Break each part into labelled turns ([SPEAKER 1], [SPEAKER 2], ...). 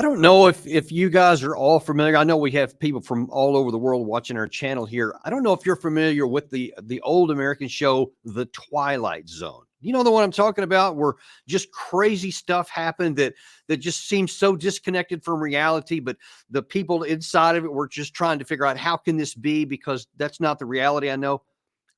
[SPEAKER 1] I don't know if you guys are all familiar. I know we have people from all over the world watching our channel here. I don't know if you're familiar with the old American show, The Twilight Zone. You know the one I'm talking about, where just crazy stuff happened that just seems so disconnected from reality, but the people inside of it were just trying to figure out how can this be, because that's not the reality I know.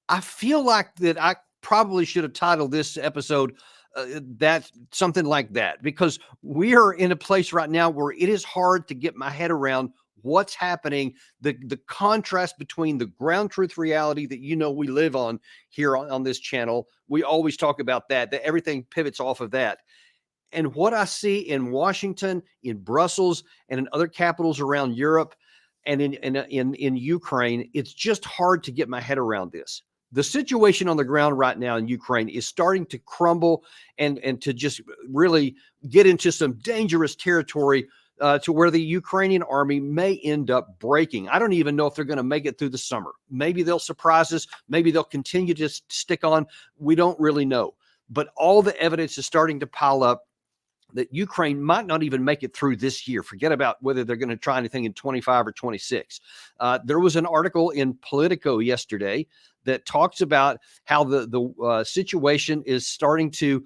[SPEAKER 1] I feel like that I probably should have titled this episode that something like that, because we are in a place right now where it is hard to get my head around what's happening, the contrast between the ground truth reality that we live on here on this channel. We always talk about that everything pivots off of that. And what I see in Washington, in Brussels, and in other capitals around Europe, and in Ukraine, it's just hard to get my head around this. The situation on the ground right now in Ukraine is starting to crumble and to just really get into some dangerous territory to where the Ukrainian army may end up breaking. I don't even know if they're going to make it through the summer. Maybe they'll surprise us. Maybe they'll continue to stick on. We don't really know. But all the evidence is starting to pile up that Ukraine might not even make it through this year. Forget about whether they're going to try anything in 25 or 26. There was an article in Politico yesterday that talks about how the situation is starting to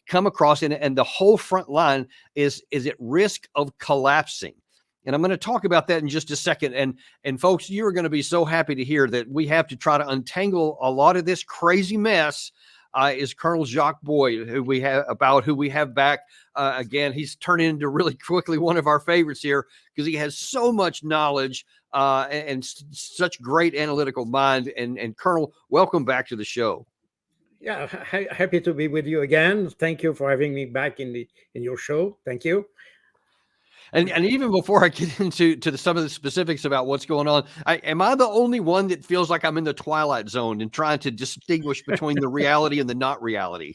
[SPEAKER 1] come across, and the whole front line is at risk of collapsing. And I'm going to talk about that in just a second. And folks, you're going to be so happy to hear that we have to try to untangle a lot of this crazy mess. Is Colonel Jacques Baud, who we have back again. He's turned into really quickly one of our favorites here because he has so much knowledge and such great analytical mind. And Colonel, welcome back to the show.
[SPEAKER 2] Yeah, happy to be with you again. Thank you for having me back in your show. Thank you.
[SPEAKER 1] And even before I get into some of the specifics about what's going on, am I the only one that feels like I'm in the Twilight Zone and trying to distinguish between the reality and the not reality?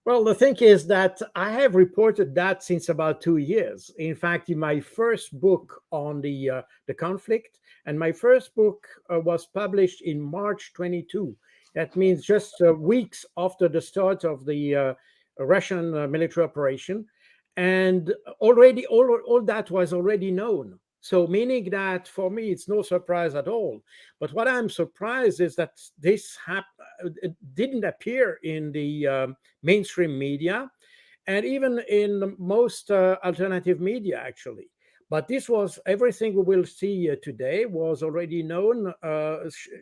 [SPEAKER 2] Well, the thing is that I have reported that since about 2 years. In fact, in my first book on the conflict, and my first book was published in March 22. That means just weeks after the start of the Russian military operation. And already all that was already known. So meaning that for me, it's no surprise at all. But what I'm surprised is that this didn't appear in the mainstream media and even in most alternative media, actually. But this was everything we will see today was already known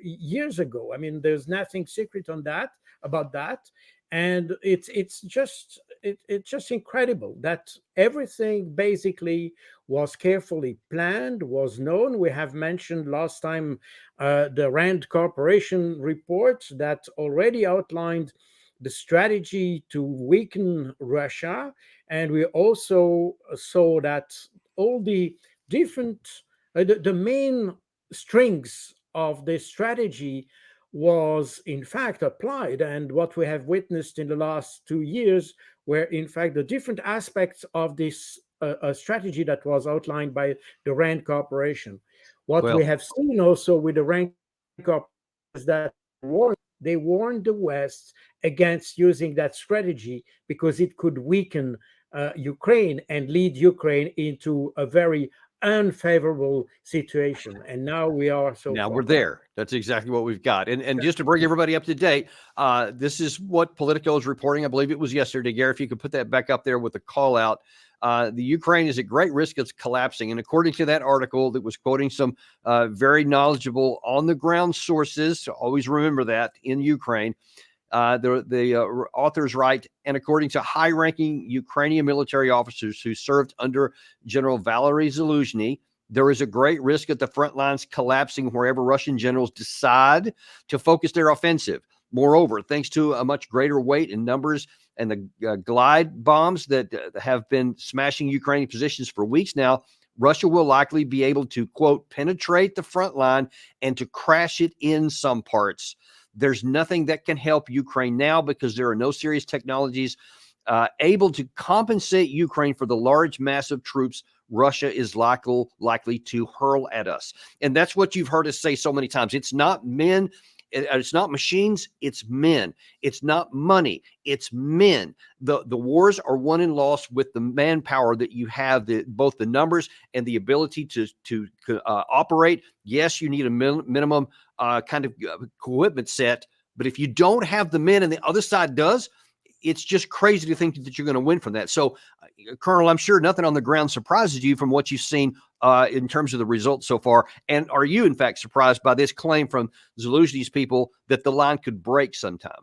[SPEAKER 2] years ago. I mean, there's nothing secret on that about that. And it's just incredible that everything basically was carefully planned, was known. We have mentioned last time the Rand Corporation report that already outlined the strategy to weaken Russia, and we also saw that all the different the main strings of the strategy was in fact applied, and what we have witnessed in the last 2 years were in fact the different aspects of this strategy that was outlined by the Rand Corporation. What we have seen also with the Rand Corporation is that they warned the West against using that strategy because it could weaken Ukraine and lead Ukraine into a very unfavorable situation. And now we are
[SPEAKER 1] we're there. That's exactly what we've got. And just to bring everybody up to date, this is what Politico is reporting. I believe it was yesterday. Gary, if you could put that back up there with the call out. The Ukraine is at great risk of collapsing. And according to that article that was quoting some very knowledgeable on the ground sources, so always remember that in Ukraine, the authors write, and according to high-ranking Ukrainian military officers who served under General Valery Zaluzhny, there is a great risk at the front lines collapsing wherever Russian generals decide to focus their offensive. Moreover, thanks to a much greater weight in numbers and the glide bombs that have been smashing Ukrainian positions for weeks now, Russia will likely be able to, quote, penetrate the front line and to crash it in some parts. There's nothing that can help Ukraine now because there are no serious technologies able to compensate Ukraine for the large mass of troops Russia is likely to hurl at us. And that's what you've heard us say so many times. It's not men It's not machines, it's men. It's not money, it's men. The wars are won and lost with the manpower that you have, both the numbers and the ability to operate. Yes, you need a minimum kind of equipment set, but if you don't have the men and the other side does, it's just crazy to think that you're going to win from that. So, Colonel, I'm sure nothing on the ground surprises you from what you've seen in terms of the results so far. And are you, in fact, surprised by this claim from Zelensky's people that the line could break sometime?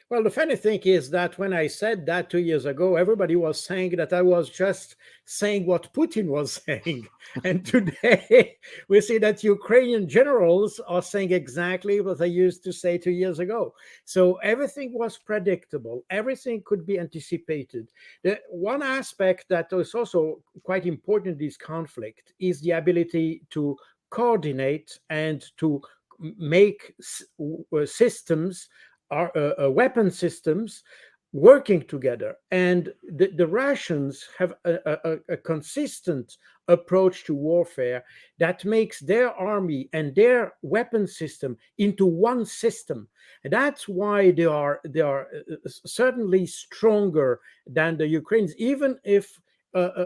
[SPEAKER 2] Well, the funny thing is that when I said that 2 years ago, everybody was saying that I was just saying what Putin was saying. And today we see that Ukrainian generals are saying exactly what they used to say 2 years ago. So everything was predictable, everything could be anticipated. The one aspect that is also quite important in this conflict is the ability to coordinate and to make systems, weapon systems working together. And the Russians have a consistent approach to warfare that makes their army and their weapon system into one system. And that's why they are certainly stronger than the Ukrainians, even if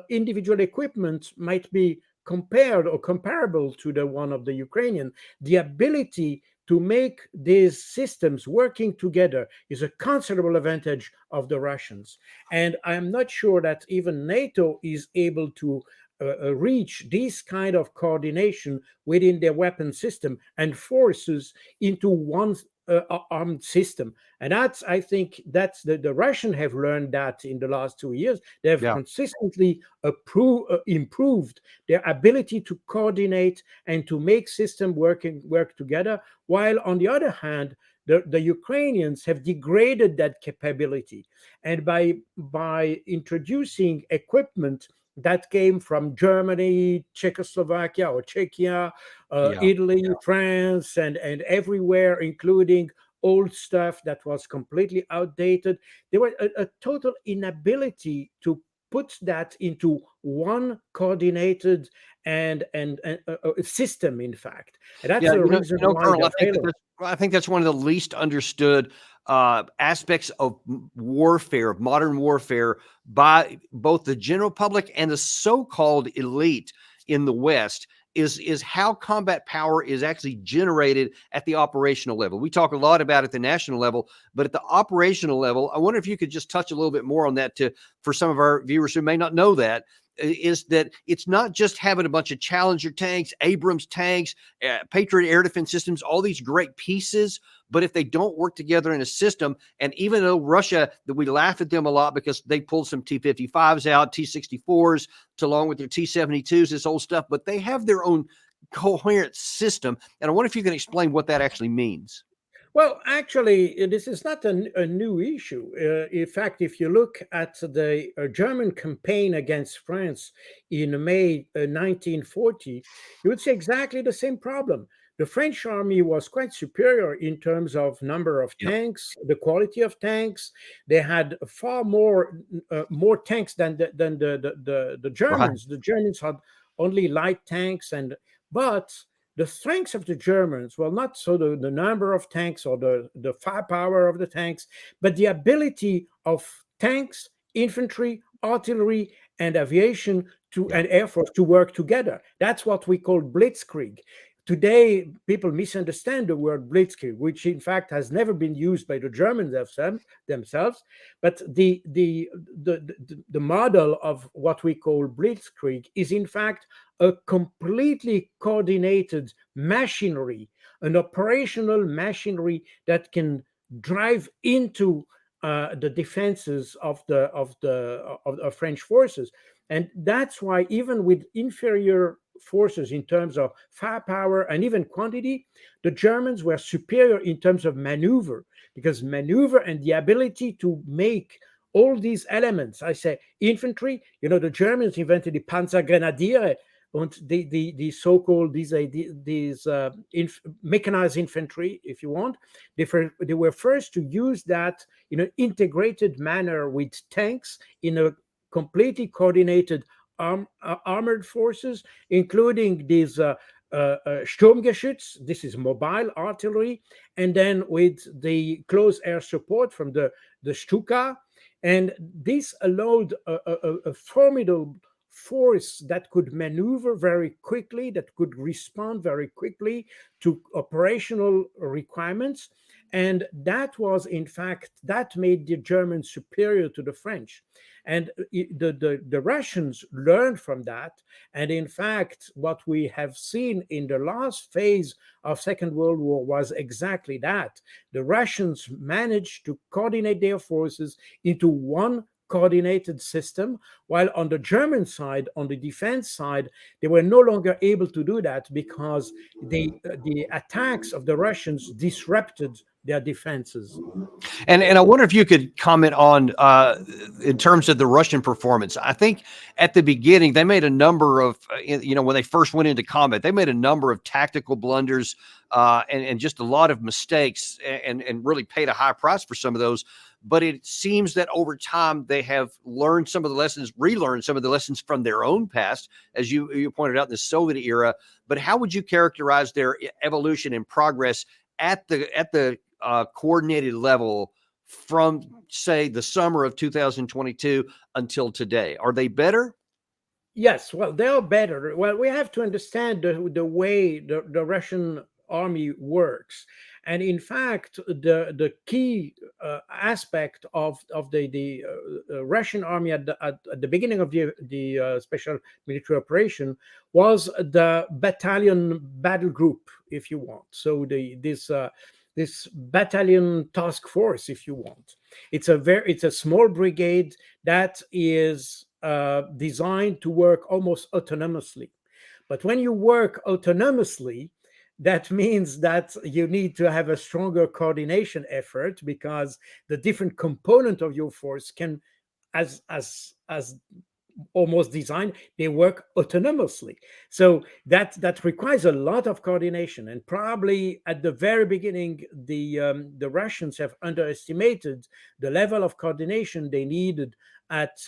[SPEAKER 2] individual equipment might be compared or comparable to the one of the Ukrainian. The ability to make these systems working together is a considerable advantage of the Russians. And I'm not sure that even NATO is able to reach this kind of coordination within their weapon system and forces into one armed system. And that's, I think, that's the Russians have learned that in the last 2 years. They have
[SPEAKER 1] Yeah.
[SPEAKER 2] consistently improved their ability to coordinate and to make system work together, while on the other hand, the Ukrainians have degraded that capability. And by introducing equipment that came from Germany, Czechoslovakia or Czechia,
[SPEAKER 1] Yeah.
[SPEAKER 2] Italy, France, and everywhere, including old stuff that was completely outdated. There was a total inability to put that into one coordinated and system, in fact. And that's
[SPEAKER 1] Yeah,
[SPEAKER 2] the reason why
[SPEAKER 1] Colonel,
[SPEAKER 2] they failed.
[SPEAKER 1] I think that's one of the least understood aspects of warfare, of modern warfare, by both the general public and the so-called elite in the West. Is how combat power is actually generated at the operational level. We talk a lot about it at the national level, but at the operational level, I wonder if you could just touch a little bit more on that for some of our viewers who may not know that. Is that it's not just having a bunch of Challenger tanks, Abrams tanks, Patriot air defense systems, all these great pieces, but if they don't work together in a system, and even though Russia, that we laugh at them a lot because they pulled some T-55s out, T-64s, along with their T-72s, this old stuff, but they have their own coherent system. And I wonder if you can explain what that actually means.
[SPEAKER 2] Well, actually, this is not a new issue. In fact, if you look at the German campaign against France in May 1940, you would see exactly the same problem. The French army was quite superior in terms of number of
[SPEAKER 1] Yep.
[SPEAKER 2] tanks, the quality of tanks. They had far more tanks than the
[SPEAKER 1] Right.
[SPEAKER 2] Germans. The Germans had only light tanks, but the strengths of the Germans, well, not so the number of tanks or the firepower of the tanks, but the ability of tanks, infantry, artillery, and aviation
[SPEAKER 1] Yeah.
[SPEAKER 2] and air force to work together. That's what we call blitzkrieg. Today, people misunderstand the word blitzkrieg, which in fact has never been used by the Germans themselves. But the model of what we call blitzkrieg is in fact a completely coordinated machinery, an operational machinery that can drive into the defenses of the French forces. And that's why even with inferior forces in terms of firepower and even quantity, the Germans were superior in terms of maneuver, because maneuver and the ability to make all these elements, I say infantry, the Germans invented the Panzergrenadiere and the so-called these mechanized infantry, if you want. They were first to use that in an integrated manner with tanks in a completely coordinated armored forces, including these Sturmgeschütz, this is mobile artillery, and then with the close air support from the Stuka. And this allowed a formidable force that could maneuver very quickly, that could respond very quickly to operational requirements. And that was, in fact, that made the Germans superior to the French. And the Russians learned from that. And in fact, what we have seen in the last phase of Second World War was exactly that. The Russians managed to coordinate their forces into one coordinated system, while on the German side, on the defense side, they were no longer able to do that because the attacks of the Russians disrupted their defenses.
[SPEAKER 1] And I wonder if you could comment on, in terms of the Russian performance. I think at the beginning they made a number of, when they first went into combat, they made a number of tactical blunders, and just a lot of mistakes, and really paid a high price for some of those. But it seems that over time they have learned some of the lessons, relearned some of the lessons from their own past, as you pointed out, in the Soviet era. But how would you characterize their evolution and progress at the coordinated level from, say, the summer of 2022 until today? Are they better?
[SPEAKER 2] Yes, well, they are better. Well, we have to understand the way the Russian army works. And in fact, the key aspect of the Russian army at the beginning of the special military operation was the battalion battle group, if you want. So this battalion task force, if you want. It's a small brigade that is designed to work almost autonomously. But when you work autonomously, that means that you need to have a stronger coordination effort, because the different component of your force can, as almost designed, they work autonomously. So that requires a lot of coordination. And probably at the very beginning, the Russians have underestimated the level of coordination they needed at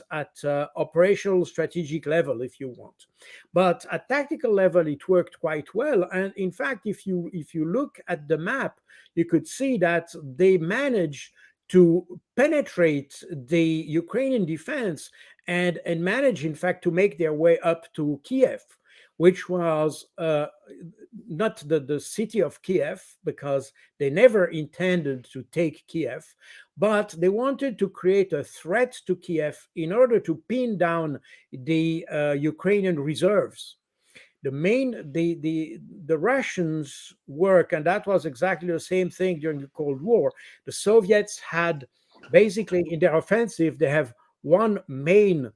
[SPEAKER 2] operational strategic level, if you want. But at tactical level, it worked quite well. And in fact, if you look at the map, you could see that they managed to penetrate the Ukrainian defense and manage, in fact, to make their way up to Kiev, which was not the city of Kiev, because they never intended to take Kiev, but they wanted to create a threat to Kiev in order to pin down the Ukrainian reserves. The Russians work, and that was exactly the same thing during the Cold War. The Soviets had basically, in their offensive, they have one main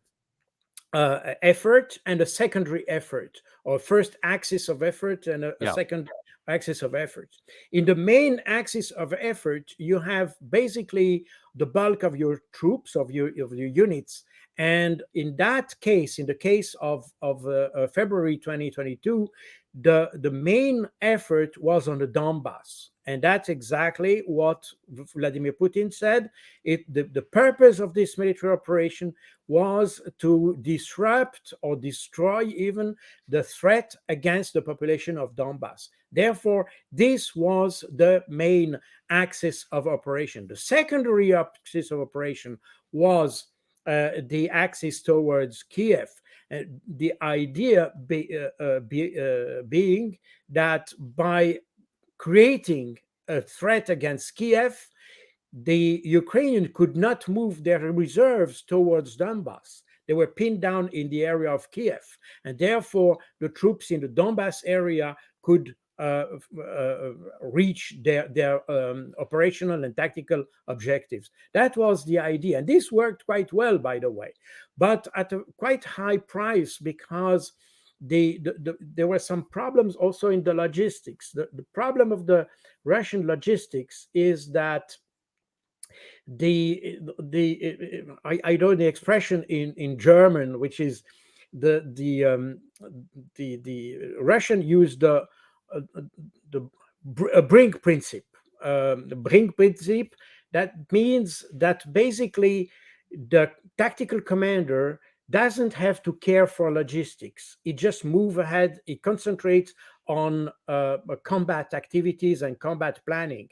[SPEAKER 2] effort and a secondary effort, or first axis of effort and a second axis of effort. In the main axis of effort, you have basically the bulk of your troops, of your units. And in that case, in the case of February 2022, the main effort was on the Donbass. And that's exactly what Vladimir Putin said. The purpose of this military operation was to disrupt or destroy even the threat against the population of Donbass. Therefore, this was the main axis of operation. The secondary axis of operation was the axis towards Kiev. The idea being that by creating a threat against Kiev, the Ukrainians could not move their reserves towards Donbass. They were pinned down in the area of Kiev, and therefore the troops in the Donbass area could reach their operational and tactical objectives. That was the idea, and this worked quite well, by the way, but at a quite high price, because there were some problems also in the logistics. The problem of the Russian logistics is that I know the expression in German, which is the Russian used the Brink principle. The Brink principle, that means that basically the tactical commander doesn't have to care for logistics. It just moves ahead. It concentrates on combat activities and combat planning.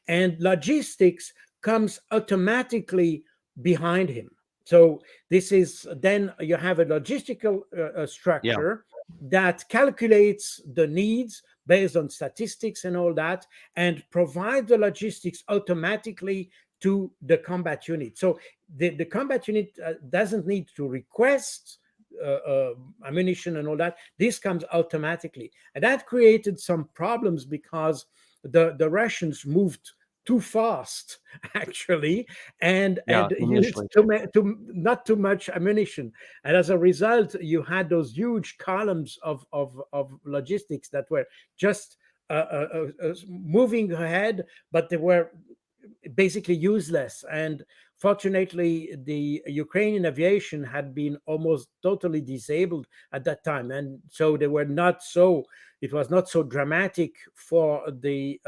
[SPEAKER 2] And logistics comes automatically behind him. So this is, then you have a logistical structure that calculates the needs based on statistics and all that, and provide the logistics automatically to the combat unit. So the combat unit doesn't need to request ammunition and all that. This comes automatically. And that created some problems because the Russians moved too fast, actually, and used not too much ammunition. And as a result, you had those huge columns of logistics that were just moving ahead, but they were basically useless. And fortunately, the Ukrainian aviation had been almost totally disabled at that time, and so they were not so. It was not so dramatic for the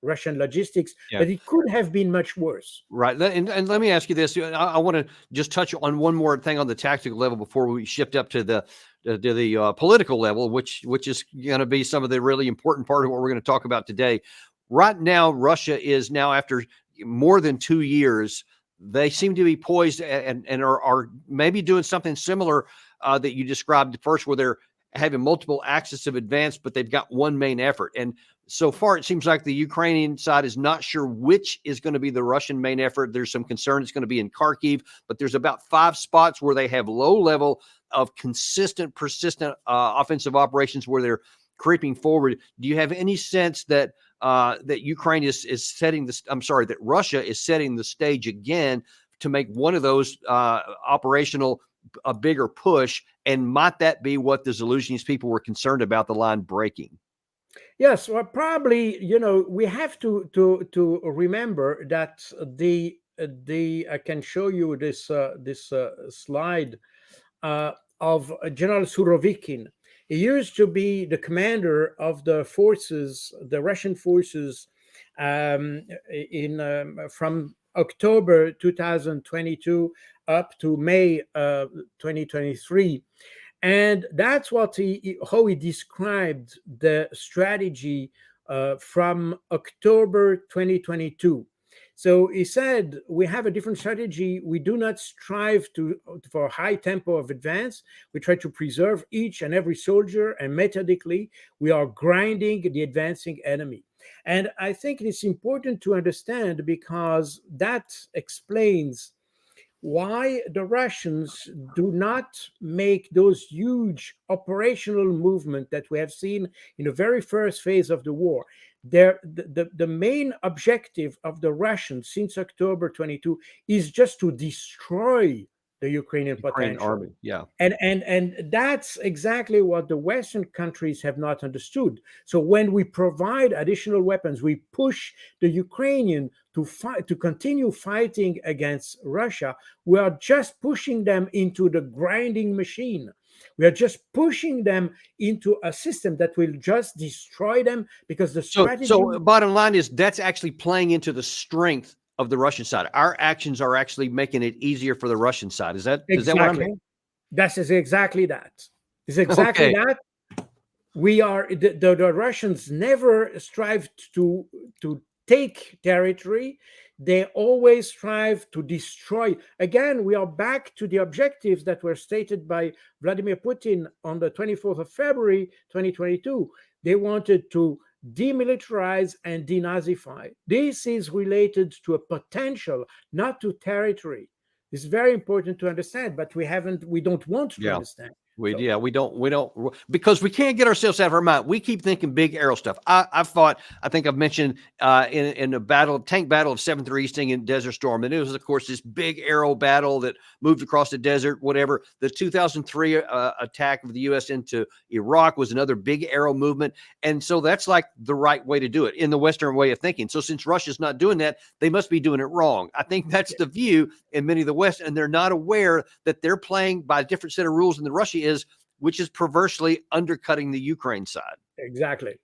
[SPEAKER 2] Russian logistics, but it could have been much worse.
[SPEAKER 1] Right. And let me ask you this. I want to just touch on one more thing on the tactical level before we shift up to the political level, which is going to be some of the really important part of what we're going to talk about today. Right now, Russia is now, after more than 2 years, they seem to be poised and are maybe doing something similar that you described first, where they're having multiple axes of advance, but they've got one main effort. And so far, it seems like the Ukrainian side is not sure which is going to be the Russian main effort. There's some concern it's going to be in Kharkiv, but there's about 5 spots where they have low level of consistent, persistent offensive operations where they're creeping forward. Do you have any sense that that Ukraine is setting this? I'm sorry, that Russia is setting the stage again to make one of those operational a bigger push? And might that be what the Zelensky's people were concerned about, the line breaking?
[SPEAKER 2] Yes, well, probably. We have to remember that I can show you this slide of General Surovikin. He used to be the commander of the forces, the Russian forces, from October 2022 up to May 2023. And that's how he described the strategy from October 2022. So he said, we have a different strategy. We do not strive for a high tempo of advance. We try to preserve each and every soldier, and methodically, we are grinding the advancing enemy. And I think it's important to understand, because that explains why the Russians do not make those huge operational movements that we have seen in the very first phase of the war. The main objective of the Russians since October 22 is just to destroy the Ukrainian potential
[SPEAKER 1] army. Yeah.
[SPEAKER 2] And that's exactly what the Western countries have not understood. So when we provide additional weapons, we push the Ukrainian to continue fighting against Russia. We are just pushing them into the grinding machine. We are just pushing them into a system that will just destroy them, because the strategy.
[SPEAKER 1] So bottom line is, that's actually playing into the strength of the Russian side. Our actions are actually making it easier for the Russian side. Is that what I mean?
[SPEAKER 2] That is exactly that. It's exactly that. We are the Russians never strive to take territory. They always strive to destroy. Again, we are back to the objectives that were stated by Vladimir Putin on the 24th of February 2022. They wanted to demilitarize and denazify. This is related to a potential, not to territory. It's very important to understand, but we don't want to understand.
[SPEAKER 1] We don't, because we can't get ourselves out of our mind. We keep thinking big arrow stuff. I think I've mentioned in a tank battle of 7th Easting in Desert Storm. And it was, of course, this big arrow battle that moved across the desert, whatever. The 2003 attack of the U.S. into Iraq was another big arrow movement. And so that's like the right way to do it in the Western way of thinking. So since Russia's not doing that, they must be doing it wrong. I think that's the view in many of the West, and they're not aware that they're playing by a different set of rules than the Russia is, which is perversely undercutting the Ukraine side.
[SPEAKER 2] Exactly.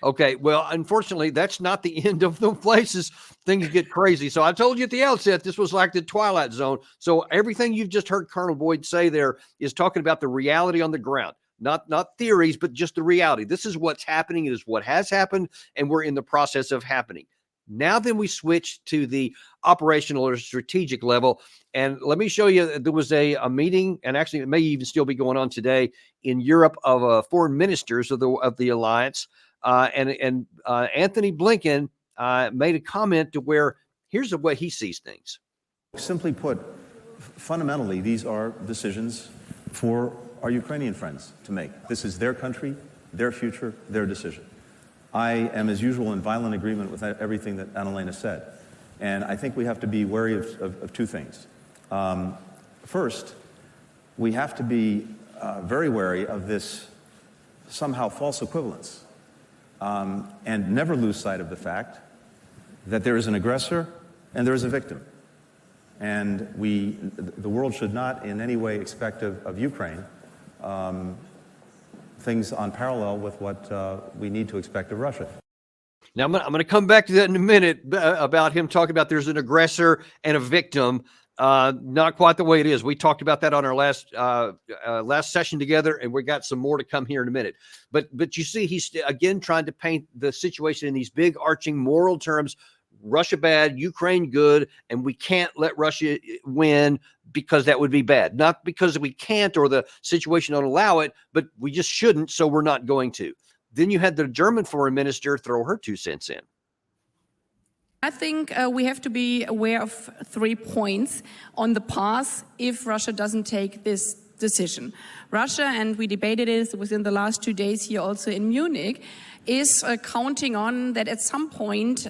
[SPEAKER 1] Okay. Well, unfortunately, that's not the end of the places. Things get crazy. So I told you at the outset, this was like the Twilight Zone. So everything you've just heard Colonel Boyd say there is talking about the reality on the ground. not theories, but just the reality. This is what's happening. It is what has happened, and we're in the process of happening. Now then we switch to the operational or strategic level. And let me show you, there was a meeting, and actually it may even still be going on today in Europe, of foreign ministers of the alliance. And Anthony Blinken made a comment to where here's the way he sees things.
[SPEAKER 3] Simply put, fundamentally, these are decisions for our Ukrainian friends to make. This is their country, their future, their decision. I am, as usual, in violent agreement with everything that Annalena said. And I think we have to be wary of two things. First, we have to be very wary of this somehow false equivalence, and never lose sight of the fact that there is an aggressor and there is a victim. And the world should not in any way expect of Ukraine things on parallel with what we need to expect of Russia.
[SPEAKER 1] Now, I'm going to come back to that in a minute about him talking about there's an aggressor and a victim. Not quite the way it is. We talked about that on our last session together, and we got some more to come here in a minute. But you see, he's again trying to paint the situation in these big arching moral terms. Russia bad, Ukraine good, and we can't let Russia win because that would be bad. Not because we can't or the situation don't allow it, but we just shouldn't, so we're not going to. Then you had the German foreign minister throw her 2 cents in.
[SPEAKER 4] I think we have to be aware of 3 points on the path if Russia doesn't take this decision. Russia, and we debated it within the last 2 days here also in Munich, is counting on that at some point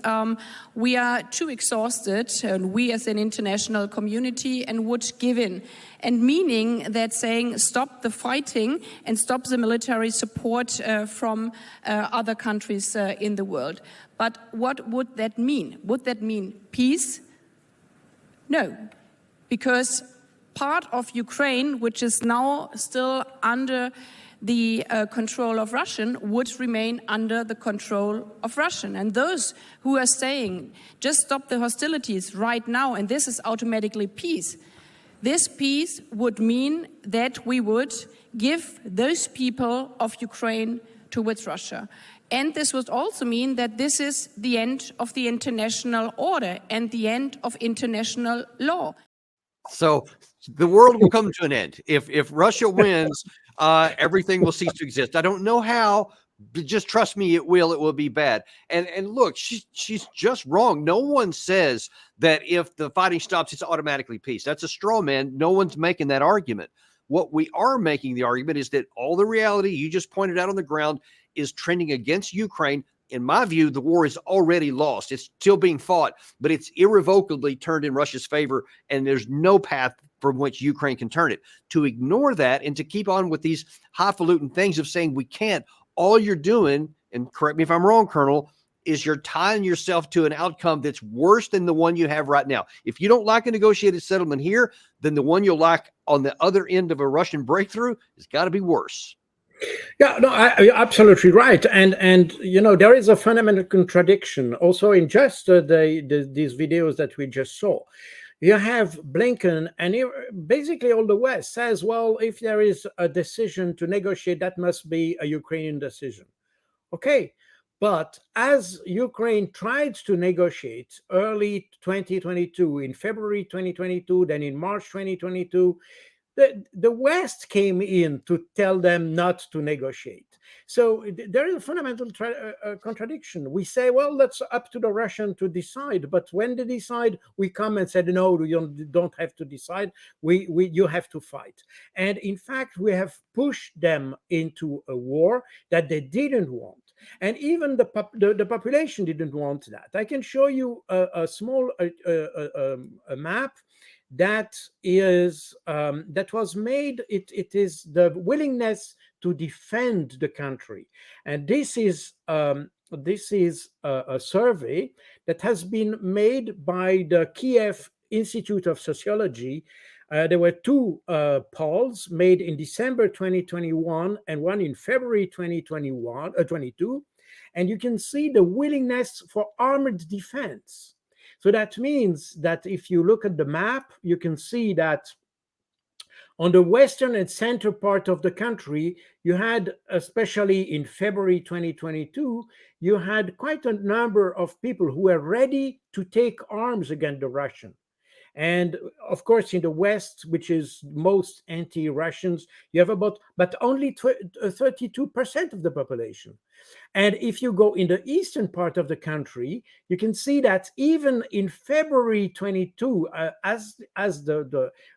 [SPEAKER 4] we are too exhausted, and we as an international community, and would give in. And meaning that saying stop the fighting and stop the military support from other countries in the world. But what would that mean? Would that mean peace? No, because part of Ukraine, which is now still under the control of Russian, would remain under the control of Russian. And those who are saying, just stop the hostilities right now, and this is automatically peace, this peace would mean that we would give those people of Ukraine towards Russia. And this would also mean that this is the end of the international order and the end of international law.
[SPEAKER 1] So the world will come to an end. If Russia wins, everything will cease to exist. I don't know how, but just trust me, it will. It will be bad. And look, she's just wrong. No one says that if the fighting stops, it's automatically peace. That's a straw man. No one's making that argument. What we are making the argument is that all the reality you just pointed out on the ground is trending against Ukraine. In my view, the war is already lost. It's still being fought, but it's irrevocably turned in Russia's favor, and there's no path from which Ukraine can turn it. To ignore that and to keep on with these highfalutin things of saying we can't, all you're doing, and correct me if I'm wrong, Colonel, is you're tying yourself to an outcome that's worse than the one you have right now. If you don't like a negotiated settlement here, then the one you'll like on the other end of a Russian breakthrough has got to be worse.
[SPEAKER 2] Yeah, no, you're absolutely right, and you know, there is a fundamental contradiction also in just these videos that we just saw. You have Blinken, and basically all the West says, well, if there is a decision to negotiate, that must be a Ukrainian decision. Okay, but as Ukraine tried to negotiate early 2022, in February 2022, then in March 2022, the West came in to tell them not to negotiate. So there is a fundamental contradiction. We say, well, that's up to the Russian to decide. But when they decide, we come and said, no, you don't have to decide. You have to fight. And in fact, we have pushed them into a war that they didn't want. And even the population didn't want that. I can show you a small a map that was made. It is the willingness to defend the country, and this is a survey that has been made by the Kiev Institute of Sociology. There were 2 polls made in December 2021 and one in February 2022, and you can see the willingness for armored defense. So that means that if you look at the map, you can see that On the western and center part of the country, you had, especially in February 2022, you had quite a number of people who were ready to take arms against the Russian. And of course, in the West, which is most anti-Russians, you have but only 32% of the population. And if you go in the eastern part of the country, you can see that even in February 22, as there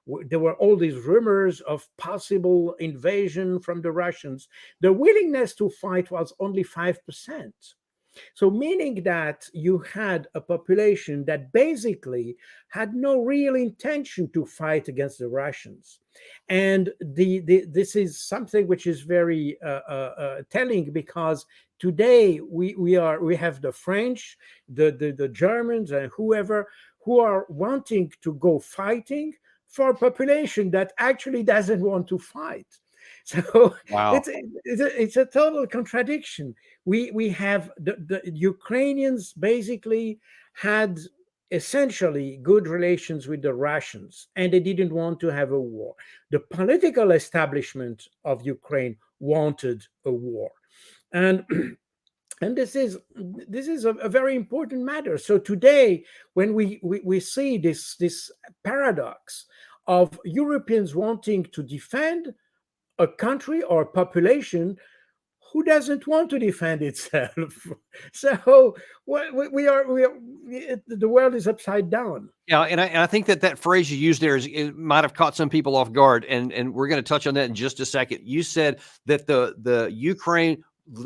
[SPEAKER 2] were all these rumors of possible invasion from the Russians, the willingness to fight was only 5%. So, meaning that you had a population that basically had no real intention to fight against the Russians. And this is something which is very telling, because today we have the French, the Germans, and whoever, who are wanting to go fighting for a population that actually doesn't want to fight. So
[SPEAKER 1] Wow.
[SPEAKER 2] it's a total contradiction. We have the Ukrainians basically had essentially good relations with the Russians, and they didn't want to have a war. The political establishment of Ukraine wanted a war, and and this is a very important matter. So today, when we see this paradox of Europeans wanting to defend a country or a population who doesn't want to defend itself. So the world is upside down.
[SPEAKER 1] Yeah, and I think that phrase you used there it might have caught some people off guard, and we're going to touch on that in just a second. You said that the Ukraine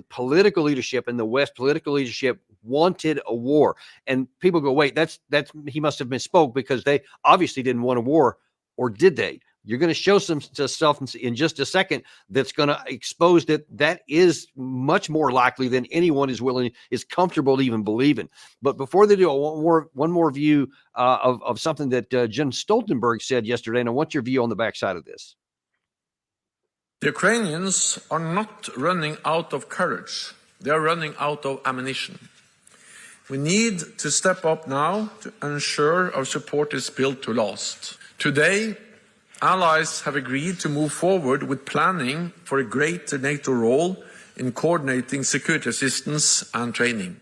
[SPEAKER 1] political leadership and the West political leadership wanted a war, and people go, wait, that's he must have misspoke, because they obviously didn't want a war, or did they? You're going to show some stuff in just a second that's going to expose that is much more likely than anyone is comfortable to even believing. But before they do, I want one more view of something that Jens Stoltenberg said yesterday, and I want your view on the backside of this.
[SPEAKER 5] The Ukrainians are not running out of courage. They are running out of ammunition. We need to step up now to ensure our support is built to last. Today, allies have agreed to move forward with planning for a greater NATO role in coordinating security assistance and training.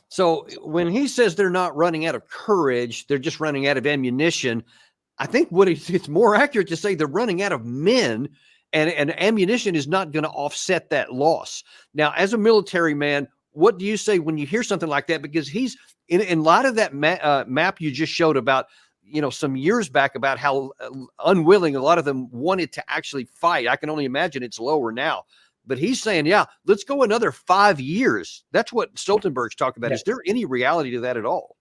[SPEAKER 1] So when he says they're not running out of courage, they're just running out of ammunition, I think it's more accurate to say they're running out of men, and ammunition is not going to offset that loss. Now, as a military man, what do you say when you hear something like that? Because he's in light of that map you just showed about, some years back, about how unwilling a lot of them wanted to actually fight. I can only imagine it's lower now. But he's saying, yeah, let's go another 5 years. That's what Stoltenberg's talking about. Yeah. Is there any reality to that at all?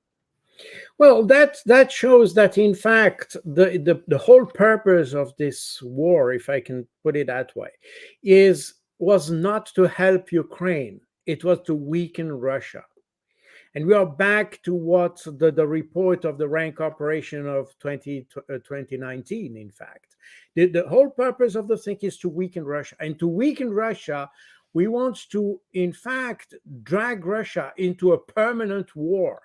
[SPEAKER 2] Well, that shows that, in fact, the whole purpose of this war, if I can put it that way, was not to help Ukraine. It was to weaken Russia. And we are back to what the report of the rank operation of 2019, in fact. The whole purpose of the thing is to weaken Russia. And to weaken Russia, we want to, in fact, drag Russia into a permanent war,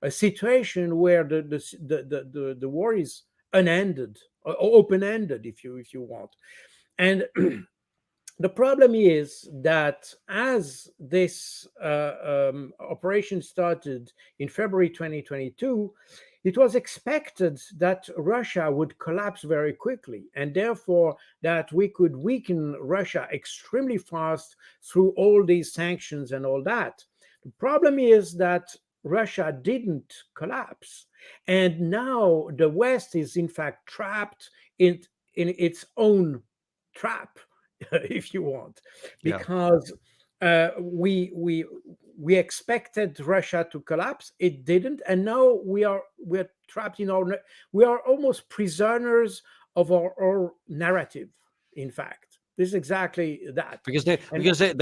[SPEAKER 2] a situation where the war is unended, or open-ended, if you want. And the problem is that as this operation started in February 2022, it was expected that Russia would collapse very quickly, and therefore that we could weaken Russia extremely fast through all these sanctions and all that. The problem is that Russia didn't collapse, and now the West is in fact trapped in its own trap, if you want, because we expected Russia to collapse. It didn't, and now we're trapped we are almost prisoners of our narrative. In fact, this is exactly that,
[SPEAKER 1] because they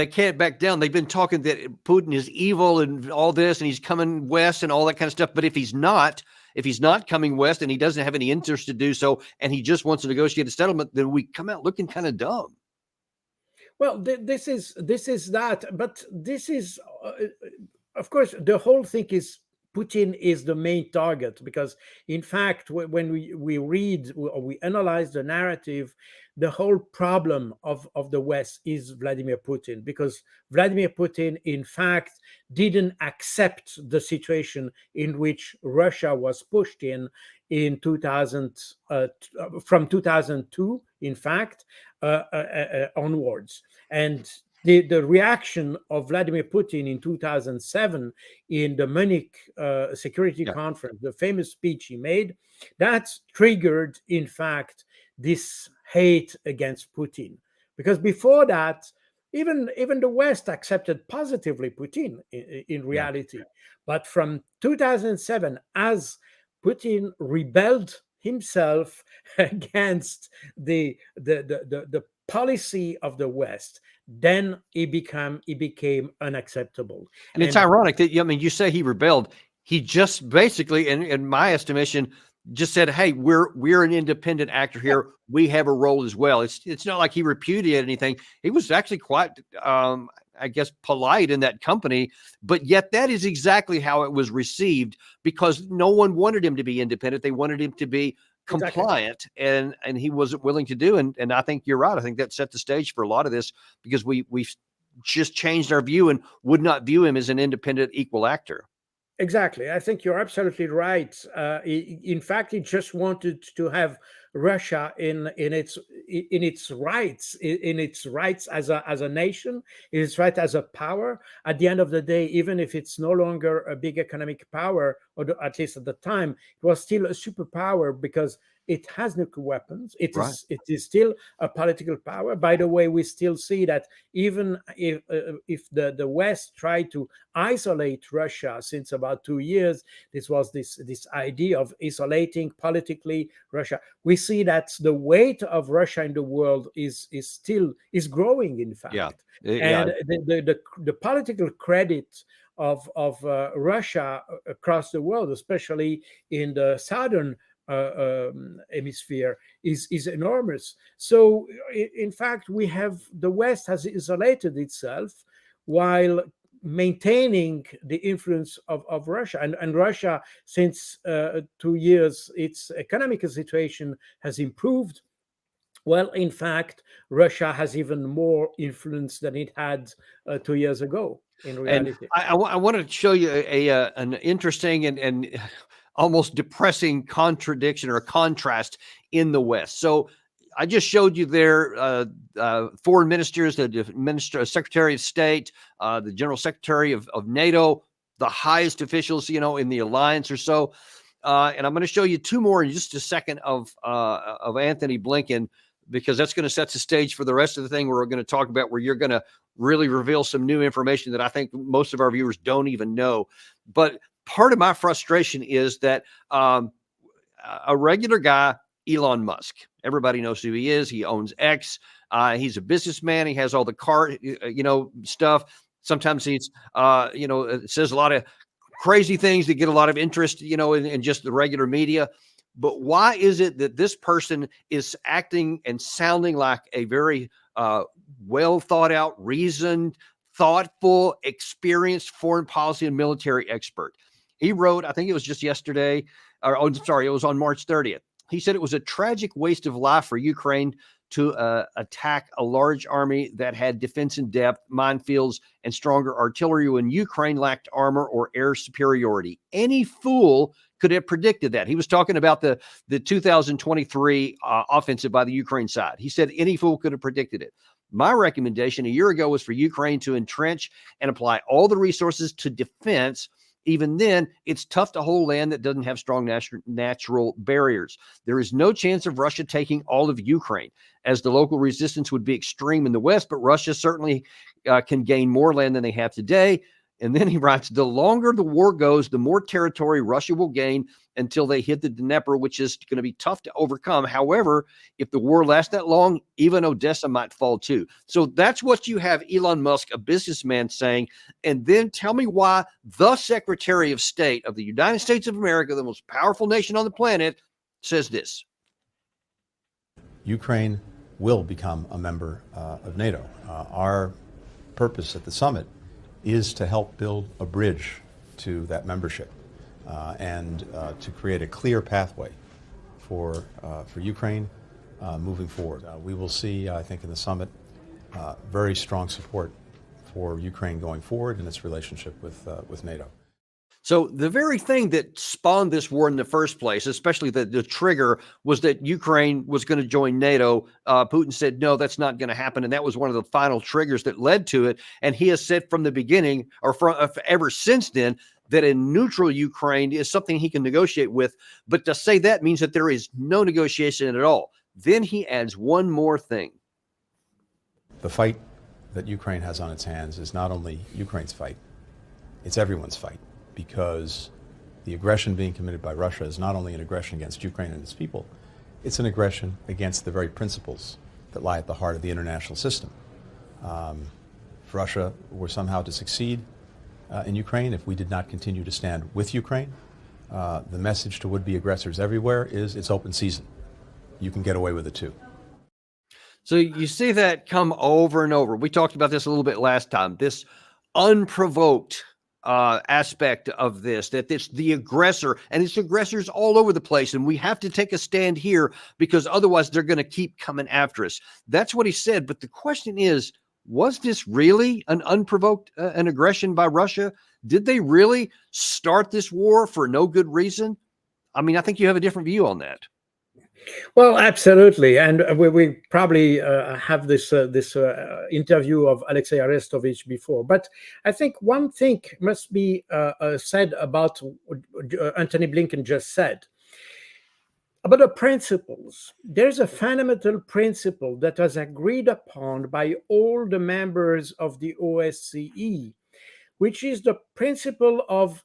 [SPEAKER 1] can't back down. They've been talking that Putin is evil and all this, and he's coming west and all that kind of stuff. But if he's not coming west and he doesn't have any interest to do so, and he just wants to negotiate a settlement, then we come out looking kind of dumb.
[SPEAKER 2] Well, this is that, but this is, of course, the whole thing is Putin is the main target, because in fact, when we read or we analyze the narrative, the whole problem of the West is Vladimir Putin, because Vladimir Putin, in fact, didn't accept the situation in which Russia was pushed in 2000, from 2002, in fact, onwards. And the reaction of Vladimir Putin in 2007 in the Munich Security Conference, the famous speech he made, that triggered, in fact, this hate against Putin. Because before that, even the West accepted positively Putin in reality. But from 2007, as Putin rebelled himself against the policy of the West, then he became unacceptable.
[SPEAKER 1] And it's ironic that, I mean, you say he rebelled. He just basically, in my estimation, just said, "Hey, we're an independent actor here. We have a role as well." It's not like he repudiated anything. He was actually quite, I guess, polite in that company, but yet that is exactly how it was received, because no one wanted him to be independent. They wanted him to be compliant, and he wasn't willing to do. And I think you're right. I think that set the stage for a lot of this, because we've just changed our view and would not view him as an independent, equal actor.
[SPEAKER 2] Exactly. I think you're absolutely right. In fact, he just wanted to have Russia in its rights, in its rights as a nation, in its right as a power. At the end of the day, even if it's no longer a big economic power, or at least at the time, it was still a superpower, because it has nuclear weapons. It is still a political power. By the way, we still see that even if the West tried to isolate Russia since about 2 years, this was this idea of isolating politically Russia. We see that the weight of Russia in the world is growing, in fact. And the political credit of Russia across the world, especially in the southern hemisphere, is enormous. So in fact, the West has isolated itself while maintaining the influence of Russia. And Russia, since 2 years, its economic situation has improved. Well, in fact, Russia has even more influence than it had 2 years ago, in reality.
[SPEAKER 1] And I want to show you an interesting and almost depressing contradiction or contrast in the West. So I just showed you there foreign ministers, the Secretary of State, the General Secretary of NATO, the highest officials, in the alliance or so. And I'm going to show you two more in just a second of Anthony Blinken, because that's going to set the stage for the rest of the thing we're going to talk about, where you're going to really reveal some new information that I think most of our viewers don't even know. But part of my frustration is that a regular guy, Elon Musk, everybody knows who he is. He owns X. He's a businessman. He has all the car, stuff. Sometimes he's, says a lot of crazy things that get a lot of interest, in just the regular media. But why is it that this person is acting and sounding like a very well thought out, reasoned, thoughtful, experienced foreign policy and military expert? He wrote, I think it was just yesterday, it was on March 30th. He said it was a tragic waste of life for Ukraine to attack a large army that had defense in depth, minefields, and stronger artillery when Ukraine lacked armor or air superiority. Any fool could have predicted that. He was talking about the 2023 offensive by the Ukraine side. He said any fool could have predicted it. My recommendation a year ago was for Ukraine to entrench and apply all the resources to defense. Even then, it's tough to hold land that doesn't have strong natural barriers. There is no chance of Russia taking all of Ukraine, as the local resistance would be extreme in the West, but Russia certainly can gain more land than they have today. And then he writes, the longer the war goes, the more territory Russia will gain until they hit the Dnieper, which is going to be tough to overcome. However, if the war lasts that long, even Odessa might fall too. So that's what you have Elon Musk, a businessman, saying. And then tell me why the Secretary of State of the United States of America, the most powerful nation on the planet, says this.
[SPEAKER 6] Ukraine will become a member of NATO. Our purpose at the summit is to help build a bridge to that membership. and to create a clear pathway for Ukraine moving forward. We will see, I think, in the summit, very strong support for Ukraine going forward in its relationship with NATO.
[SPEAKER 1] So the very thing that spawned this war in the first place, especially the trigger, was that Ukraine was going to join NATO. Putin said, no, that's not going to happen. And that was one of the final triggers that led to it. And he has said from the beginning, or ever since then, that a neutral Ukraine is something he can negotiate with. But to say that means that there is no negotiation at all. Then he adds one more thing.
[SPEAKER 6] The fight that Ukraine has on its hands is not only Ukraine's fight, it's everyone's fight. Because the aggression being committed by Russia is not only an aggression against Ukraine and its people, it's an aggression against the very principles that lie at the heart of the international system. If Russia were somehow to succeed in Ukraine, if we did not continue to stand with Ukraine, the message to would-be aggressors everywhere is it's open season. You can get away with it too.
[SPEAKER 1] So you see that come over and over. We talked about this a little bit last time, this unprovoked aspect of this, that it's the aggressor, and it's aggressors all over the place, and we have to take a stand here because otherwise they're going to keep coming after us. That's what he said. But the question is, was this really an unprovoked an aggression by Russia? Did they really start this war for no good reason? I mean, I think you have a different view on that.
[SPEAKER 2] Well, absolutely, and we probably have this interview of Alexei Arestovich before. But I think one thing must be said about what Antony Blinken just said about the principles. There's a fundamental principle that was agreed upon by all the members of the OSCE, which is the principle of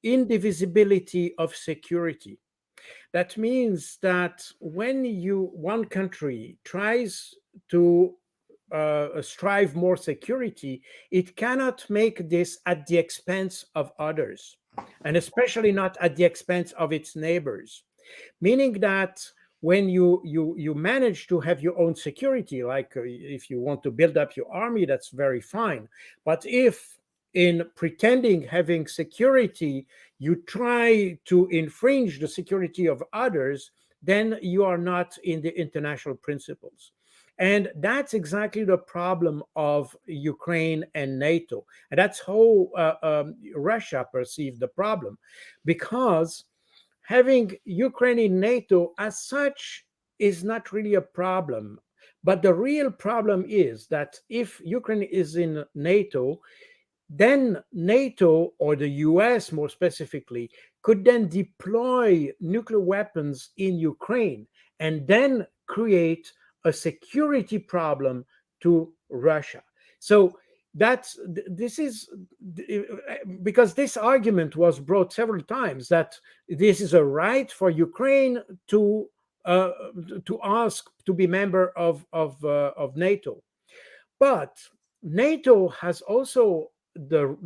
[SPEAKER 2] indivisibility of security. That means that when one country tries to strive more security, it cannot make this at the expense of others, and especially not at the expense of its neighbors. Meaning that when you manage to have your own security, like if you want to build up your army, that's very fine. But if in pretending having security, you try to infringe the security of others, then you are not in the international principles. And that's exactly the problem of Ukraine and NATO. And that's how Russia perceived the problem, because having Ukraine in NATO as such is not really a problem. But the real problem is that if Ukraine is in NATO, then NATO, or the US more specifically, could then deploy nuclear weapons in Ukraine and then create a security problem to Russia. So this is because this argument was brought several times, that this is a right for Ukraine to ask to be member of NATO. But NATO has also the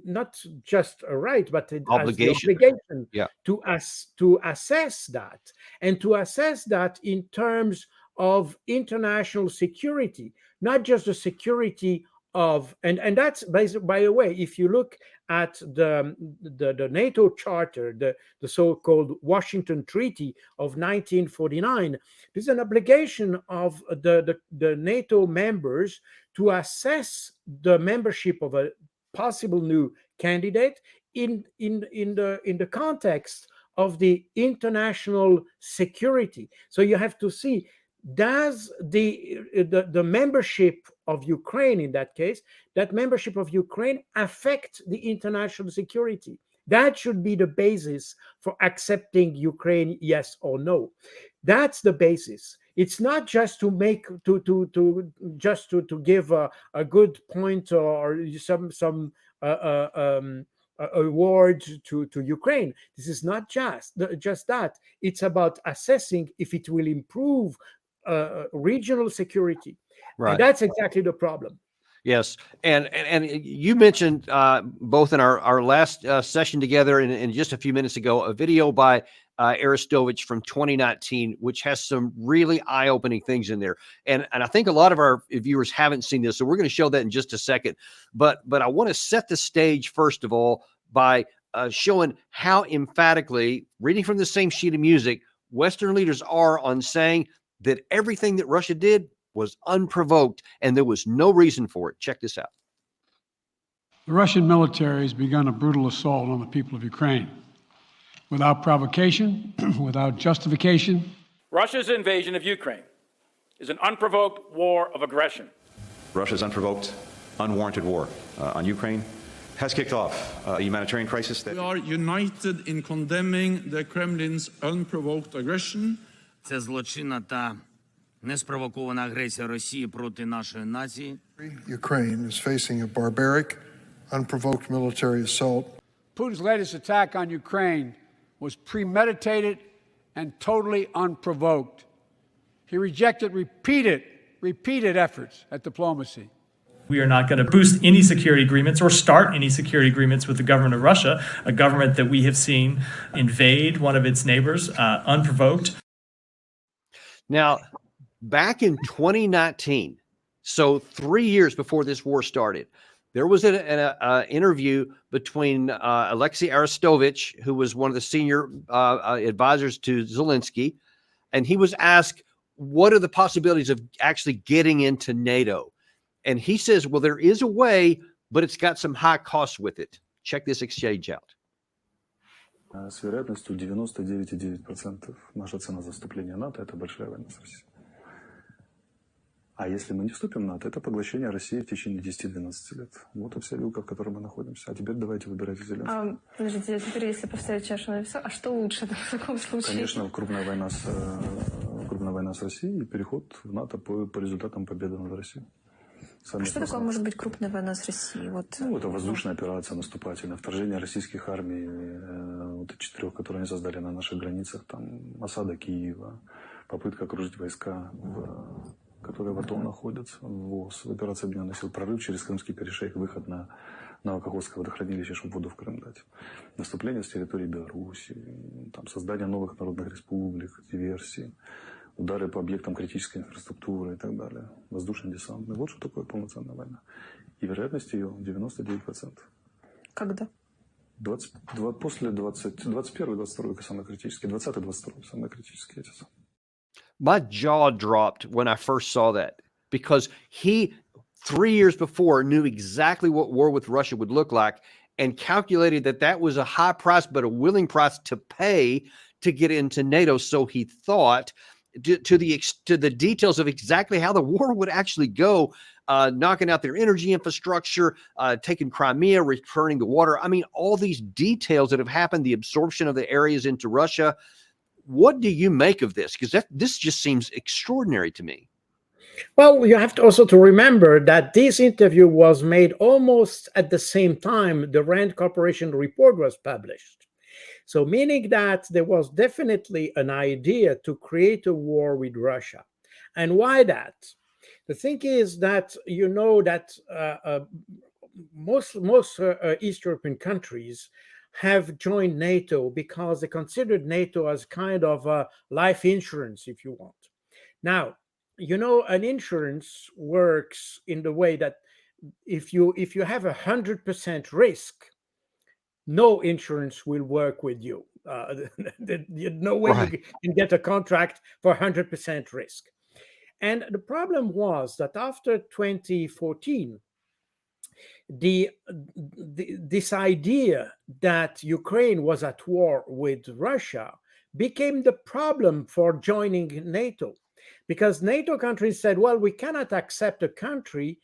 [SPEAKER 2] not just a right, but it has the obligation to assess that, and to assess that in terms of international security, not just the security of, and that's by the way, if you look at the NATO charter, the so-called Washington Treaty of 1949, there's an obligation of the NATO members to assess the membership of a possible new candidate in the context of the international security. So you have to see, does the membership of Ukraine, in that case, that membership of Ukraine affect the international security? That should be the basis for accepting Ukraine, yes or no. That's the basis. It's not just to make to give a good point or some award to Ukraine. This is not just that. It's about assessing if it will improve regional security. Right. And that's exactly the problem.
[SPEAKER 1] Yes. And you mentioned both in our last session together and just a few minutes ago, a video by Arestovich from 2019, which has some really eye-opening things in there. And I think a lot of our viewers haven't seen this, so we're going to show that in just a second. But I want to set the stage, first of all, by showing how emphatically, reading from the same sheet of music, Western leaders are on saying that everything that Russia did was unprovoked and there was no reason for it. Check this out.
[SPEAKER 7] The Russian military has begun a brutal assault on the people of Ukraine without provocation, without justification.
[SPEAKER 8] Russia's invasion of Ukraine is an unprovoked war of aggression.
[SPEAKER 3] Russia's unprovoked, unwarranted war on Ukraine has kicked off a humanitarian crisis that...
[SPEAKER 5] We are united in condemning the Kremlin's unprovoked aggression.
[SPEAKER 9] Це злочинна та неспровокована агресія Росії проти нашої нації.
[SPEAKER 10] Ukraine is facing a barbaric, unprovoked military assault.
[SPEAKER 7] Putin's latest attack on Ukraine was premeditated and totally unprovoked. He rejected repeated efforts at diplomacy.
[SPEAKER 11] We are not going to boost any security agreements or start any security agreements with the government of Russia, a government that we have seen invade one of its neighbors unprovoked.
[SPEAKER 1] Now, back in 2019, so 3 years before this war started, there was an interview between Alexei Arestovich, who was one of the senior advisors to Zelensky, and he was asked, what are the possibilities of actually getting into NATO? And he says, well, there is a way, but it's got some high costs with it. Check this exchange out.
[SPEAKER 3] С вероятностью 99,9% наша цена за вступление в НАТО – это большая война с Россией. А если мы не вступим в НАТО, это поглощение России в течение 10-12 лет. Вот и вся вилка, в которой мы находимся. А теперь давайте выбирайте Зеленского.
[SPEAKER 12] Подождите, теперь если поставить чашу на весу, а что лучше в таком случае?
[SPEAKER 3] Конечно, крупная война с Россией и переход в НАТО по результатам победы над Россией.
[SPEAKER 12] А что такое может быть крупная война с Россией?
[SPEAKER 3] Ну, это воздушная операция наступательная, вторжение российских армий, вот 4, которые они создали на наших границах, там осада Киева, попытка окружить войска, которые в АТО находятся, ВОС, операция объединенных сил, прорыв через Крымский перешейк, выход на Каховское водохранилище, чтобы воду в Крым дать, наступление с территории Беларуси, там, создание новых народных республик, диверсии, удары по объектам критической инфраструктуры и так далее, воздушно-десантный. Вот что такое полноценная война. И вероятность ее 99%.
[SPEAKER 12] Когда?
[SPEAKER 3] После 21-22 самые критические, 20-22 самые критические.
[SPEAKER 1] My jaw dropped when I first saw that, because he 3 years before knew exactly what war with Russia would look like and calculated that that was a high price, but a willing price to pay to get into NATO. So he thought to the details of exactly how the war would actually go, knocking out their energy infrastructure, taking Crimea, returning the water. I mean, all these details that have happened, the absorption of the areas into Russia. What do you make of this? Because this just seems extraordinary to me.
[SPEAKER 2] Well, you have to also to remember that this interview was made almost at the same time the Rand Corporation report was published. So meaning that there was definitely an idea to create a war with Russia. And why that? The thing is that you know that most East European countries have joined NATO because they considered NATO as kind of a life insurance, if you want. Now, you know, an insurance works in the way that if you have 100% risk, no insurance will work with you. No way you can get a contract for 100% risk. And the problem was that after 2014, this idea that Ukraine was at war with Russia became the problem for joining NATO, because NATO countries said, well, we cannot accept a country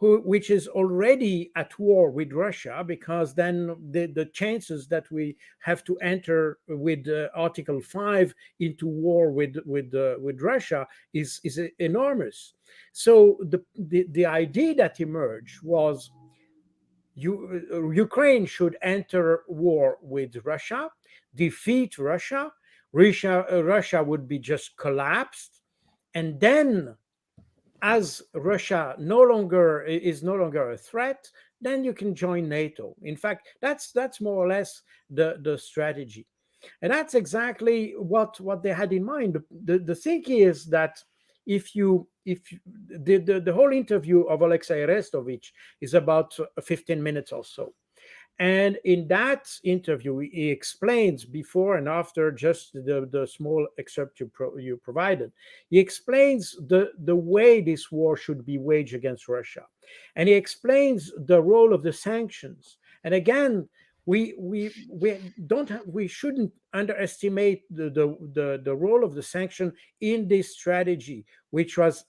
[SPEAKER 2] which is already at war with Russia, because then the chances that we have to enter with Article 5 into war with Russia is enormous. So the idea that emerged was Ukraine should enter war with Russia, defeat Russia. Russia would be just collapsed, and then, as Russia is no longer a threat, then you can join NATO. In fact, that's more or less the strategy, and that's exactly what they had in mind. The thing is that if the whole interview of Alexei Arestovich is about 15 minutes or so, And in that interview, he explains before and after, just the small excerpt you provided, he explains the way this war should be waged against Russia. And he explains the role of the sanctions. And again, we shouldn't underestimate the role of the sanction in this strategy, which was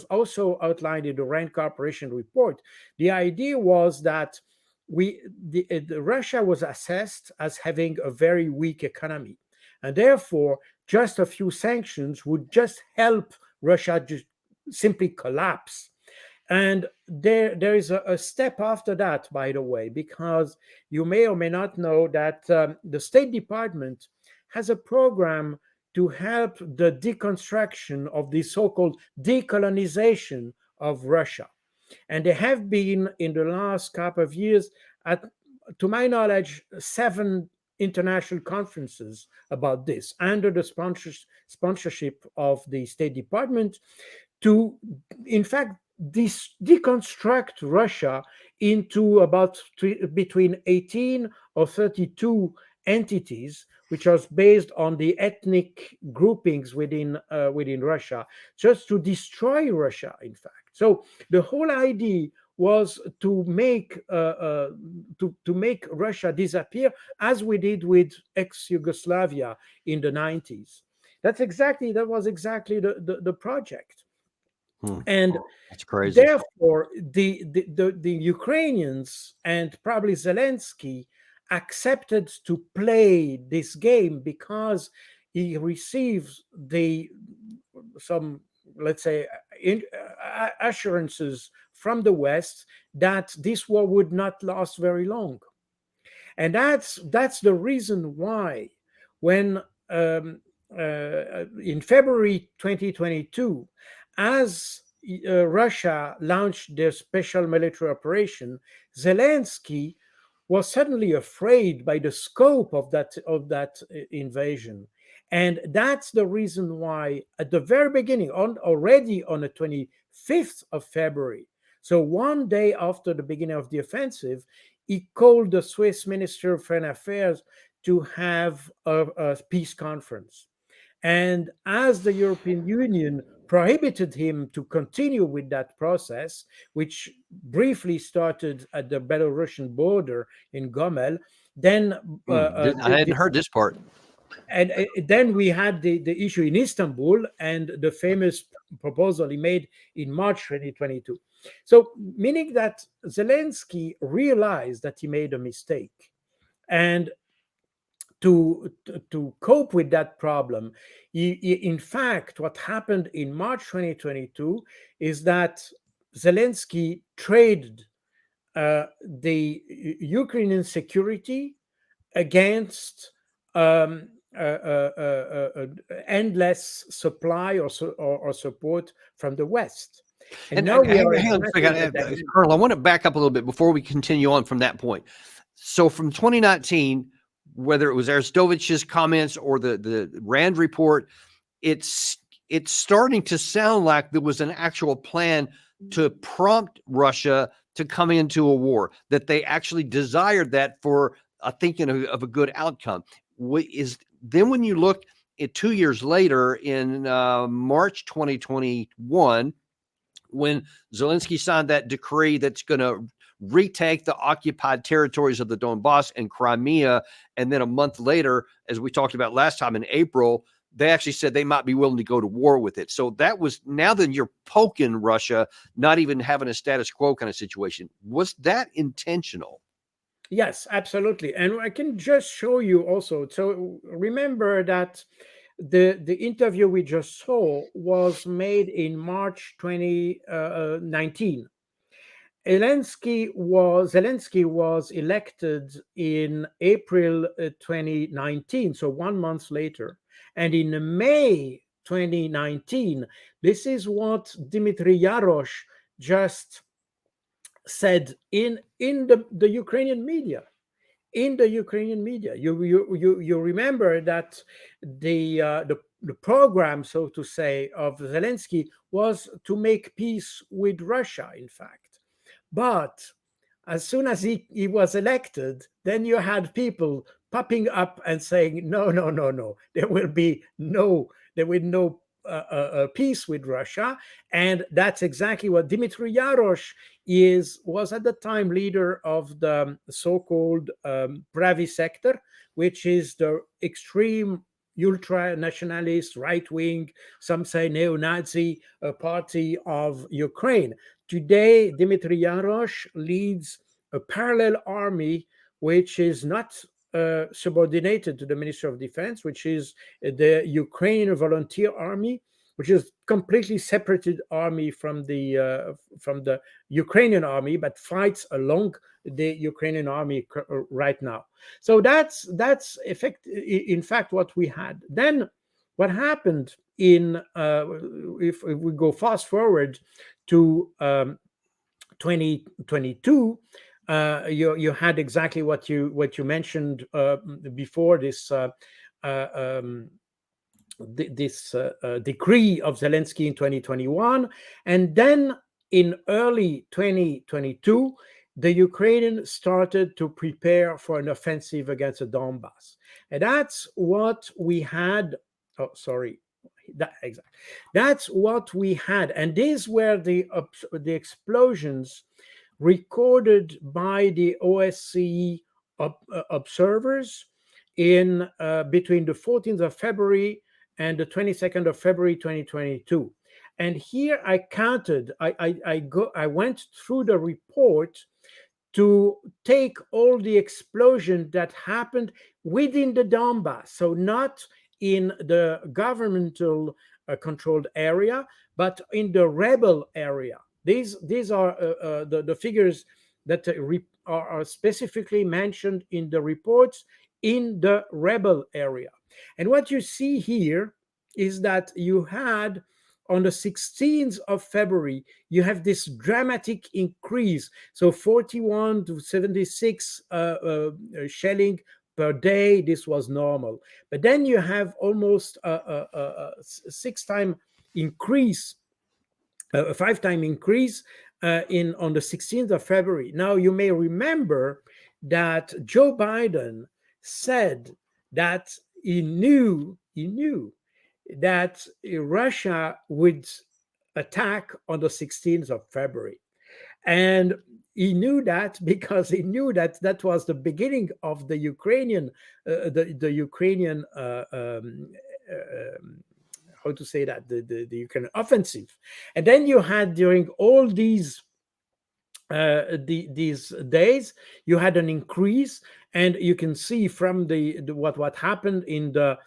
[SPEAKER 2] also outlined in the Rand Corporation report. The idea was that Russia was assessed as having a very weak economy, and therefore just a few sanctions would just help Russia just simply collapse. And there is a step after that, by the way, because you may or may not know that the State Department has a program to help the deconstruction of the so-called decolonization of Russia. And there have been, in the last couple of years, to my knowledge, 7 international conferences about this under the sponsorship of the State Department to, in fact, deconstruct Russia into about between 18 or 32 entities, which are based on the ethnic groupings within Russia, just to destroy Russia, in fact. So the whole idea was to make Russia disappear, as we did with ex-Yugoslavia in the 90s. That was exactly the project. And
[SPEAKER 1] that's crazy.
[SPEAKER 2] Therefore, the Ukrainians and probably Zelensky accepted to play this game because he receives some, let's say, assurances from the West that this war would not last very long. And that's the reason why when in February 2022, as Russia launched their special military operation, Zelensky was suddenly afraid by the scope of that invasion. And that's the reason why at the very beginning, already on the 25th of February, so one day after the beginning of the offensive, he called the Swiss Minister of Foreign Affairs to have a peace conference. And as the European Union prohibited him to continue with that process, which briefly started at the Belarusian border in Gomel, then
[SPEAKER 1] I hadn't heard this part.
[SPEAKER 2] And then we had the issue in Istanbul and the famous proposal he made in March 2022. So, meaning that Zelensky realized that he made a mistake. And to cope with that problem, in fact, what happened in March 2022 is that Zelensky traded the Ukrainian security against endless supply or support from the West.
[SPEAKER 1] And now hang on, Colonel, I want to back up a little bit before we continue on from that point. So from 2019, whether it was Aristovich's comments or the Rand report, it's starting to sound like there was an actual plan to prompt Russia to come into a war, that they actually desired that for thinking of a good outcome. Then when you look at 2 years later in March 2021, when Zelensky signed that decree that's going to retake the occupied territories of the Donbass and Crimea, and then a month later, as we talked about last time in April, they actually said they might be willing to go to war with it. So that was, now then you're poking Russia, not even having a status quo kind of situation. Was that intentional?
[SPEAKER 2] Yes, absolutely. And I can just show you also. So remember that the interview we just saw was made in March 2019. Zelensky was elected in April 2019, so 1 month later. And in May 2019, this is what Dimitri Yaros just said in the Ukrainian media. In the Ukrainian media, you remember that the program, so to say, of Zelensky was to make peace with Russia, in fact. But as soon as he was elected, then you had people popping up and saying, no, no, no, no, there will be no peace with Russia. And that's exactly what Dimitri Yaros was at the time leader of the so-called Pravi sector, which is the extreme ultra-nationalist, right-wing, some say neo-Nazi party of Ukraine. Today, Dimitri Yaros leads a parallel army which is not subordinated to the Ministry of Defense, which is the Ukrainian Volunteer Army, which is completely separated army from the Ukrainian army, but fights along the Ukrainian army right now. So that's in fact what we had. Then what happened in if we go fast forward to 2022, you had exactly what you mentioned before, this decree of Zelensky in 2021, and then in early 2022, the Ukrainians started to prepare for an offensive against the Donbass, and that's what we had. Oh, sorry. That's what we had, and these were the explosions recorded by the OSCE observers in between the 14th of February and the 22nd of February 2022. And here I counted. I went through the report to take all the explosion that happened within the Donbass, so not in the governmental controlled area, but in the rebel area. These are the figures that are specifically mentioned in the reports in the rebel area. And what you see here is that you had on the 16th of February, you have this dramatic increase. So 41 to 76 shelling per day. This was normal. But then you have almost a 6-time increase, a 5-time increase on the 16th of February. Now, you may remember that Joe Biden said that he knew that Russia would attack on the 16th of February. And he knew that because he knew that that was the beginning of the Ukrainian, the Ukrainian, how to say that, the Ukrainian offensive. And then you had, during all these days, you had an increase, and you can see from what happened in the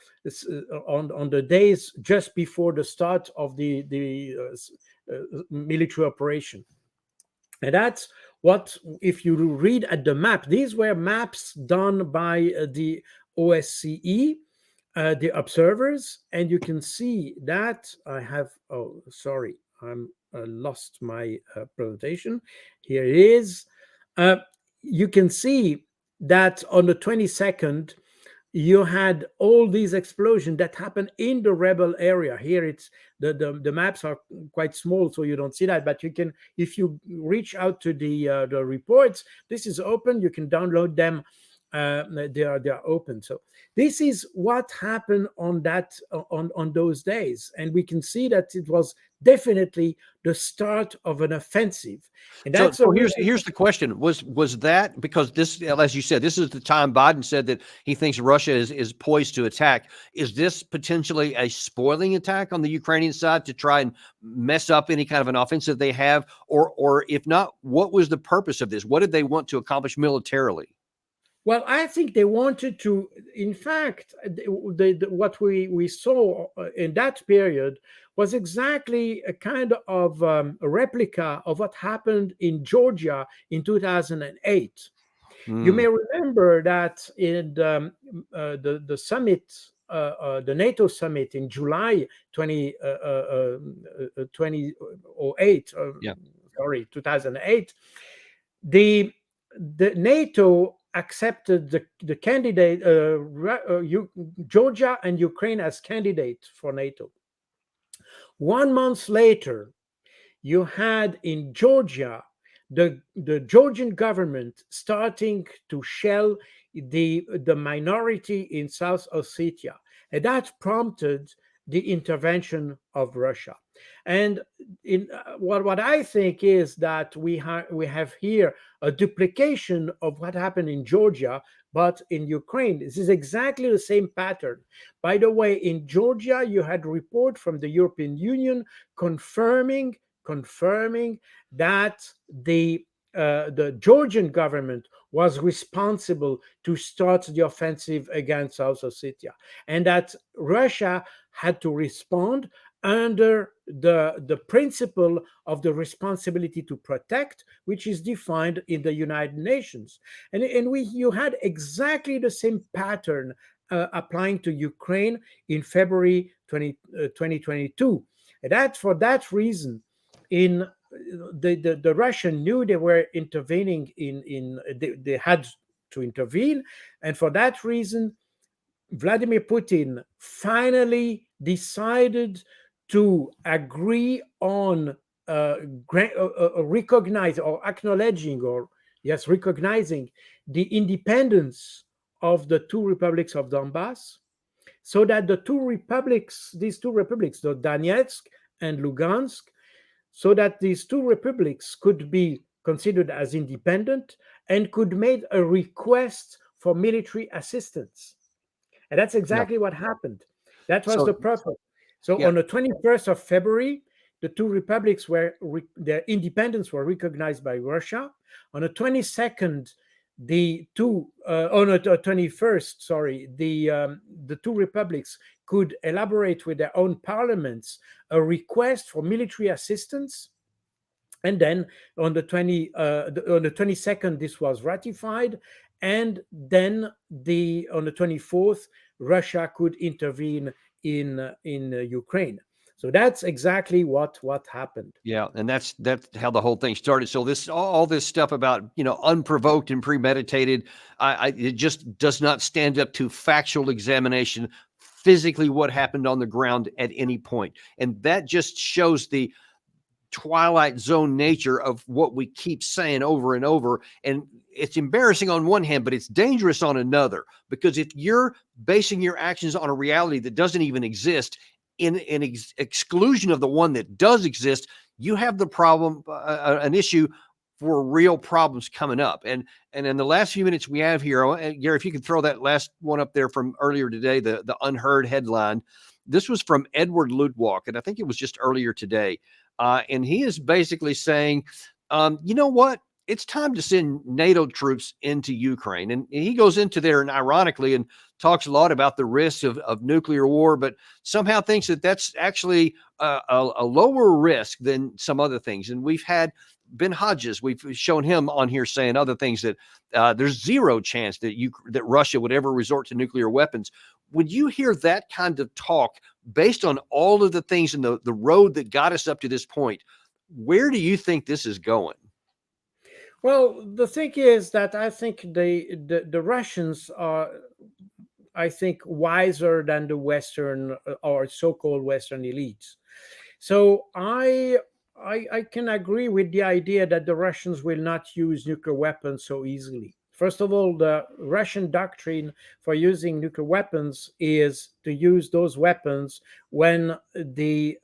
[SPEAKER 2] on the days just before the start of the military operation. And that's what, if you read at the map, these were maps done by the OSCE, the observers, and you can see that I have, oh, sorry, I'm lost my presentation. Here it is. You can see that on the 22nd, you had all these explosions that happened in the rebel area. Here it's the maps are quite small, so you don't see that, but you can, if you reach out to the reports, this is open, you can download them. They are open. So this is what happened on those days, and we can see that it was definitely the start of an offensive. And that's
[SPEAKER 1] so here's the question: was that because this, as you said, this is the time Biden said that he thinks Russia is poised to attack? Is this potentially a spoiling attack on the Ukrainian side to try and mess up any kind of an offensive they have, or if not, what was the purpose of this? What did they want to accomplish militarily?
[SPEAKER 2] Well, I think they wanted to, in fact, what we saw in that period was exactly a kind of a replica of what happened in Georgia in 2008. You may remember that in the summit, the NATO summit in July 2008, 2008, the NATO accepted the candidate, Georgia and Ukraine as candidates for NATO. 1 month later, you had in Georgia the Georgian government starting to shell the minority in South Ossetia, and that prompted the intervention of Russia. And in what I think is that we have here a duplication of what happened in Georgia, but in Ukraine, this is exactly the same pattern. By the way, in Georgia, you had a report from the European Union confirming that the Georgian government was responsible to start the offensive against South Ossetia, and that Russia had to respond under the principle of the responsibility to protect, which is defined in the United Nations. And you had exactly the same pattern applying to Ukraine in February 2022. And that, for that reason, in the Russian knew they were intervening they had to intervene, and for that reason, Vladimir Putin finally decided to agree on recognize or acknowledging, or yes, recognizing the independence of the two republics of Donbass, so that these two republics, the Donetsk and Lugansk, so that these two republics could be considered as independent and could make a request for military assistance. And that's exactly what happened. That was the purpose. So on the 21st of February, the two republics their independence were recognized by Russia. On the 22nd, on the 21st, sorry, the two republics could elaborate with their own parliaments a request for military assistance. And then on the 22nd, this was ratified. And then on the 24th, Russia could intervene in Ukraine. So that's exactly what happened.
[SPEAKER 1] Yeah, and that's how the whole thing started. So all this stuff about unprovoked and premeditated, it just does not stand up to factual examination. Physically, what happened on the ground at any point, and that just shows the Twilight Zone nature of what we keep saying over and over. And it's embarrassing on one hand, but it's dangerous on another, because if you're basing your actions on a reality that doesn't even exist, in exclusion of the one that does exist, you have the problem, an issue for real problems coming up. And in the last few minutes we have here, Gary, if you could throw that last one up there from earlier today, the unheard headline. This was from Edward Ludwak, and I think it was just earlier today. And he is basically saying, you know what? It's time to send NATO troops into Ukraine. And he goes into there and ironically and talks a lot about the risks of nuclear war, but somehow thinks that that's actually a lower risk than some other things. And we've had Ben Hodges, we've shown him on here saying other things, that there's zero chance that Russia would ever resort to nuclear weapons. When you hear that kind of talk based on all of the things in the road that got us up to this point, where do you think this is going?
[SPEAKER 2] Well, the thing is that I think the Russians are, I think, wiser than the Western or so-called Western elites. So I can agree with the idea that the Russians will not use nuclear weapons so easily. First of all, the Russian doctrine for using nuclear weapons is to use those weapons when the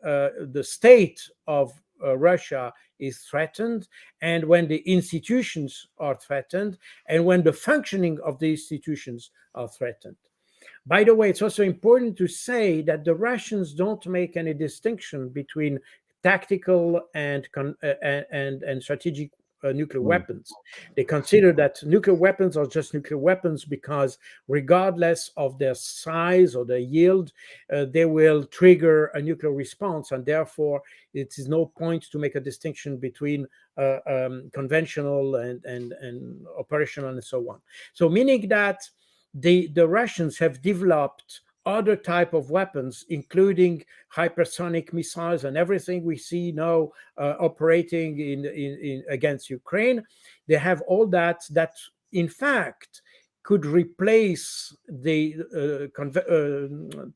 [SPEAKER 2] state of Russia is threatened, and when the institutions are threatened, and when the functioning of the institutions are threatened. By the way, it's also important to say that the Russians don't make any distinction between tactical and strategic nuclear weapons. They consider that nuclear weapons are just nuclear weapons because regardless of their size or their yield, they will trigger a nuclear response, and therefore it is no point to make a distinction between conventional and operational and so on. So meaning that the Russians have developed other type of weapons, including hypersonic missiles and everything we see now operating in against Ukraine. They have all that in fact could replace the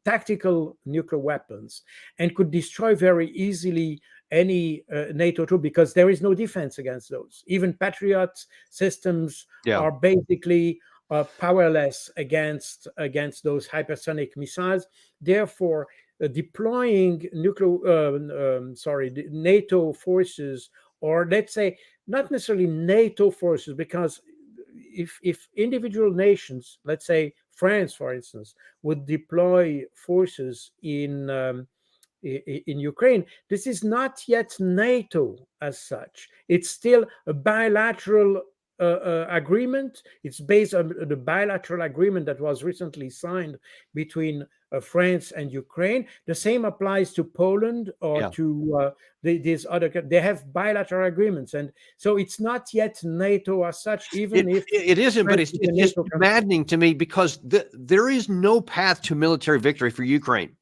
[SPEAKER 2] tactical nuclear weapons and could destroy very easily any NATO troop, because there is no defense against those. Even Patriot systems are basically powerless against those hypersonic missiles. Therefore, deploying NATO forces, or let's say not necessarily NATO forces, because if individual nations, let's say France, for instance, would deploy forces in Ukraine, this is not yet NATO as such. It's still a bilateral agreement. It's based on the bilateral agreement that was recently signed between France and Ukraine. The same applies to Poland or to these other. They have bilateral agreements, and so it's not yet NATO as such. Even if
[SPEAKER 1] it isn't, but it's just maddening to me, because there is no path to military victory for Ukraine.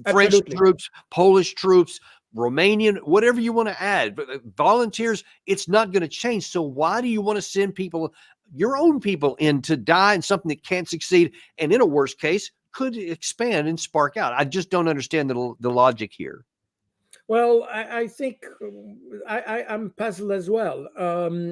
[SPEAKER 1] French troops, Polish troops, Romanian, whatever you want to add, but volunteers, it's not going to change. So why do you want to send people, your own people, in to die in something that can't succeed, and in a worst case could expand and spark out? I just don't understand the logic here.
[SPEAKER 2] Well, I think I'm puzzled as well.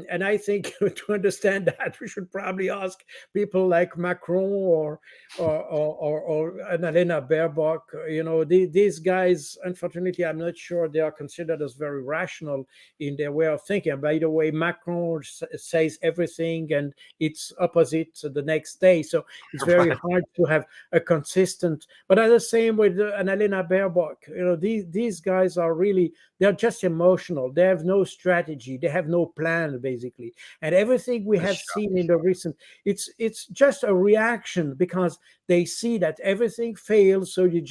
[SPEAKER 2] And I think to understand that, we should probably ask people like Macron or Annalena Baerbock. You know, these guys, unfortunately, I'm not sure they are considered as very rational in their way of thinking. And by the way, Macron says everything and it's opposite the next day. So it's very hard to have a consistent, but at the same with Annalena Baerbock, you know, these guys are really, they're just emotional. They have no strategy. They have no plan, basically. And everything we have seen in the recent, it's just a reaction, because they see that everything fails. So they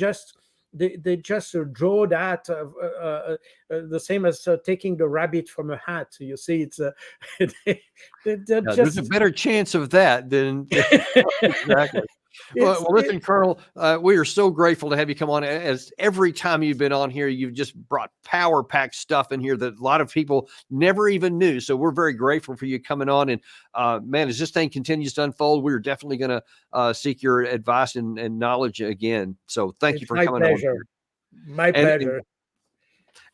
[SPEAKER 2] just draw that the same as taking the rabbit from a hat. You see, it's
[SPEAKER 1] there's a better chance of that than exactly. Well, listen, Colonel, we are so grateful to have you come on. As every time you've been on here, you've just brought power-packed stuff in here that a lot of people never even knew. So we're very grateful for you coming on. And man, as this thing continues to unfold, we're definitely going to seek your advice and knowledge again. So thank you for coming on here.
[SPEAKER 2] My pleasure.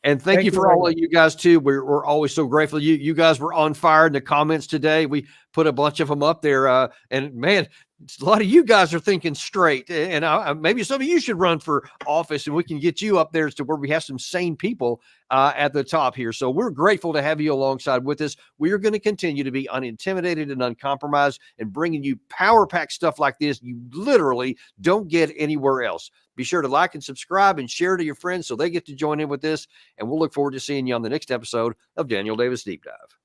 [SPEAKER 1] And thank you for all of you guys too. We're always so grateful. You guys were on fire in the comments today. We put a bunch of them up there, and man, a lot of you guys are thinking straight. And maybe some of you should run for office, and we can get you up there to where we have some sane people at the top here. So we're grateful to have you alongside with us. We are going to continue to be unintimidated and uncompromised, and bringing you power-packed stuff like this you literally don't get anywhere else. Be sure to like and subscribe and share to your friends so they get to join in with this. And we'll look forward to seeing you on the next episode of Daniel Davis Deep Dive.